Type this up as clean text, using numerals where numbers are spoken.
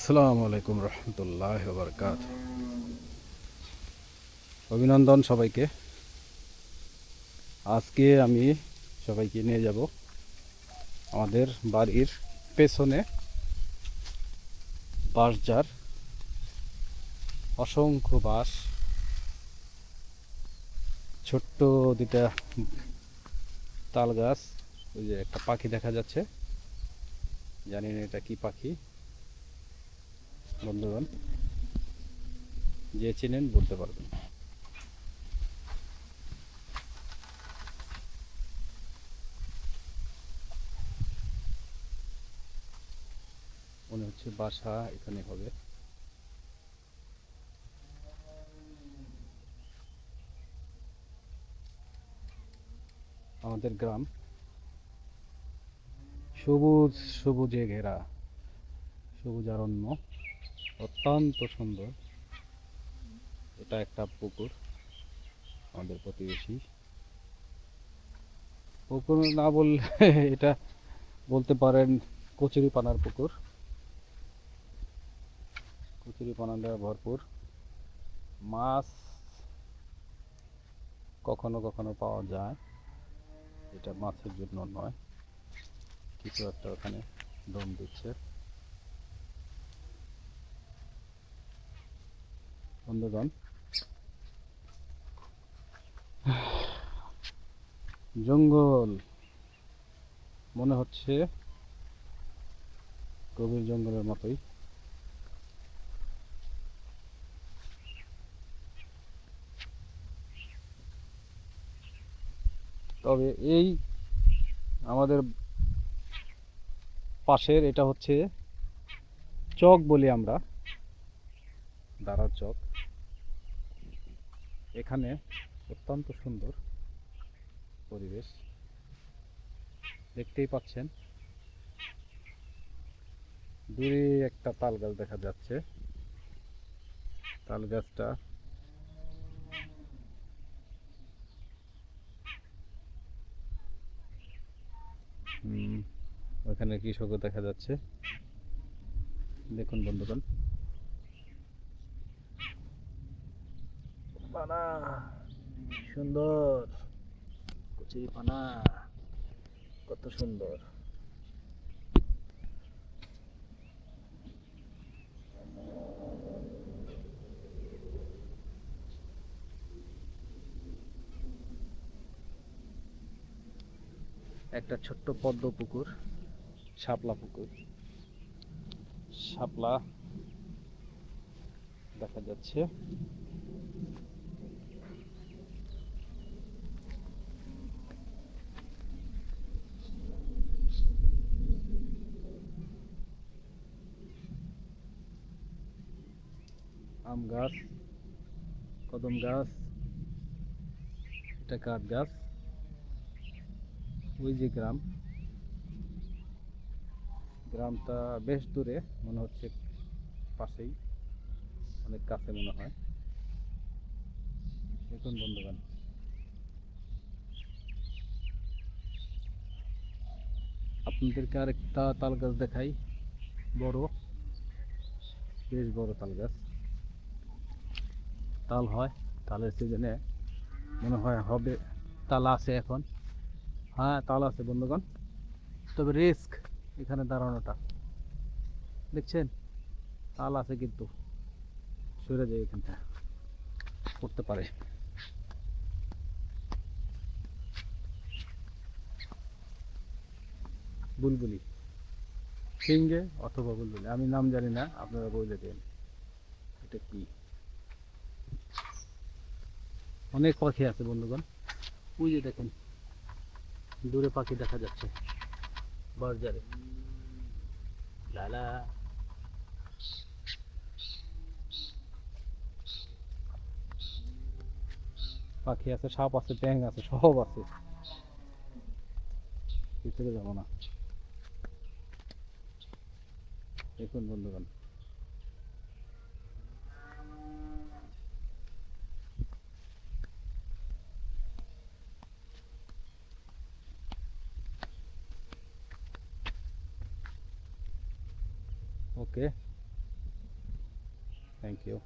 আসসালামু আলাইকুম রহমতুল্লাহ বারকাত। অভিনন্দন সবাইকে। আজকে আমি সবাইকে নিয়ে যাব আমাদের বাড়ির পেছনে বাঁশঝাড়, অসংখ্য বাঁশ, ছোট্ট দুটা তাল গাছ। ওই যে একটা পাখি দেখা যাচ্ছে, জানি না এটা কি পাখি। বন্ধুগণ, যে চিনেন বলতে পারবেন। মনে হচ্ছে বাসা এখানে হবে। আমাদের গ্রাম সবুজ সবুজে ঘেরা, সবুজ অরণ্য, অত্যন্ত সুন্দর। এটা একটা পুকুর, আমাদের প্রতিবেশী। পুকুর না বললে এটা বলতে পারেন কচুরিপানার পুকুর। কচুরিপানা দেওয়া ভরপুর। মাছ কখনো কখনো পাওয়া যায়, এটা মাছের জন্য নয়। কিছু একটা ওখানে দম দিচ্ছে। বন্ধুগণ, জঙ্গল মনে হচ্ছে গভীর জঙ্গলের মতোই। তবে এই আমাদের পাশের এটা হচ্ছে চক বলি আমরা, দাঁড়ার চক। এখানে অত্যন্ত সুন্দর পরিবেশ, দেখতেই পাচ্ছেন। দূরে একটা তাল গাছ দেখা যাচ্ছে। তাল গাছটা ওখানে কৃষকও দেখা যাচ্ছে। দেখুন বন্ধুগণ, পানা সুন্দর, কচুরি পানা কত সুন্দর। একটা ছোট্ট পদ্ম পুকুর, শাপলা পুকুর, শাপলা দেখা যাচ্ছে। আম গাছ, কদম গাছ, এটা কাঠ গাছ। ওই যে গ্রাম, গ্রামটা বেশ দূরে, মনে হচ্ছে পাশেই, অনেক কাছে মনে হয়। দেখুন বন্ধুগণ, আপনাদেরকে আরেকটা তাল গাছ দেখাই, বড়, বেশ বড় তাল গাছ। তাল হয়, তালের সিজনে মনে হয় হবে। তাল আছে এখন, হ্যাঁ তাল আছে বন্ধুগণ। তবে রিস্ক এখানে দাঁড়ানোটা, দেখছেন তাল আছে কিন্তু সরে যায়, এখানটা পড়তে পারে। বুলবুলি, সিংহে অথবা বুলবুলি, আমি নাম জানি না, আপনারা বলে দেন এটা কি। অনেক পাখি আছে বন্ধুগণ, ওই যে দেখেন দূরে পাখি দেখা যাচ্ছে বাজারে। লালা, পাখি আছে, সাপ আছে, ব্যাঙ আছে, সব আছে। ভিতরে যাবো না। দেখুন বন্ধুগণ, ওকে। Thank you.